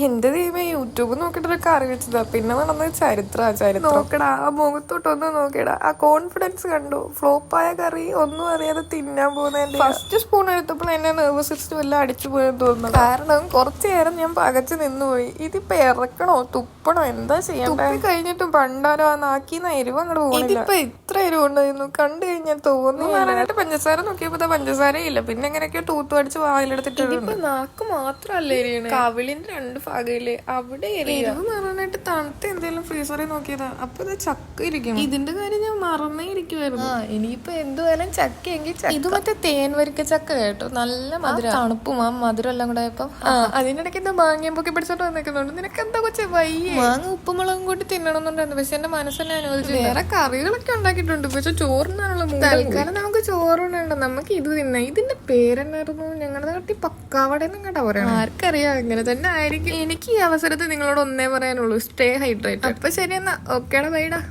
എന്റെ ദൈവമേ, യൂട്യൂബ് നോക്കിട്ടൊക്കെ കറി വെച്ചതാ. പിന്നെ നടന്നത് ചരിത്രം നോക്കടാ. ആ മുഖത്തോട്ടൊന്ന് നോക്കിയടാ. ആ കോൺഫിഡൻസ് കണ്ടു. ഫ്ലോപ്പായ കറി ഒന്നും അറിയാതെ തിന്നാൻ പോകുന്നതിന്റെ ഫസ്റ്റ് സ്പൂൺ എടുത്തപ്പോൾ എന്നെ നെർവസ് സിസ്റ്റം എല്ലാം അടിച്ചു പോയെന്ന് തോന്നുന്നു. കാരണം കുറച്ചു നേരം ഞാൻ പകച്ചു നിന്നുപോയി. ഇതിപ്പോ ഇറക്കണോ തുപ്പണോ എന്താ ചെയ്യണ്ടേ? കഴിഞ്ഞിട്ടും പണ്ടാരോ ആ നാക്കിന്ന് എരിവ് അങ്ങോട്ട് പോകുന്നില്ല. ഇതിപ്പോ ഇത്ര എരിവ് ഉണ്ടായിരുന്നു കണ്ടു കഴിഞ്ഞാൽ തോന്നുന്നു. പഞ്ചസാര നോക്കിയപ്പോ പഞ്ചസാര ഇല്ല. പിന്നെ എങ്ങനെയൊക്കെയോ തൂത്തു അടിച്ച് വായിലെടുത്തിട്ട് നാക്ക് മാത്രല്ലേ എരിയണേ, കവിളിന്റെ രണ്ട് ഭാഗയില് അവിടെ എരിവ് മറന്നിട്ട് തണുത്ത എന്തെങ്കിലും ഫ്രീസറിൽ നോക്കിയതാ. അപ്പൊ ഇത് ചക്ക ഇരിക്കും. ഇതിന്റെ കാര്യം ഞാൻ മറന്നേ ഇരിക്കുവായിരുന്നു. ഇനിയിപ്പോ എന്തുവായാലും ചക്ക എങ്കിൽ ഇത് മറ്റേ തേൻ വരിക്ക ചക്ക കേട്ടോ, നല്ല മധുരം, തണുപ്പും ആ മധുരം എല്ലാം കൂടെ ആയപ്പോ അതിനിടയ്ക്ക് എന്താ മാങ്ങയും പൊക്കി പിടിച്ചോണ്ട് വന്നിരിക്കുന്നുണ്ട്. നിനക്ക് എന്താ കൊച്ചെ വയ്യേ? മാങ്ങ ഉപ്പുമുളകും കൂട്ടി തിന്നണമെന്നുണ്ടായിരുന്നു. പക്ഷെ എന്റെ മനസ്സെന്നെ അനുവദിച്ചു. വേറെ കറികളൊക്കെ ഉണ്ടാക്കിയിട്ടുണ്ട്, പക്ഷെ ചോറിനാണുള്ള തൽക്കാലം നമുക്ക് ചോറുണ്ടോ, നമുക്ക് ഇത് തിന്നാം. ഇതിന്റെ പേരെന്നായിരുന്നു? ഞങ്ങളുടെ നാട്ടിൽ പക്കാവടയെന്നും കേട്ടാ പറയണം. ആർക്കറിയാം, അങ്ങനെ തന്നെ ആയിരിക്കും. എനിക്ക് ഈ അവസരത്തിൽ നിങ്ങളോട് ഒന്നേ പറയാനുള്ളൂ, സ്റ്റേ ഹൈഡ്രേറ്റഡ്. അപ്പൊ ശരി എന്നാ, ഓക്കേടാ, ബൈഡാ.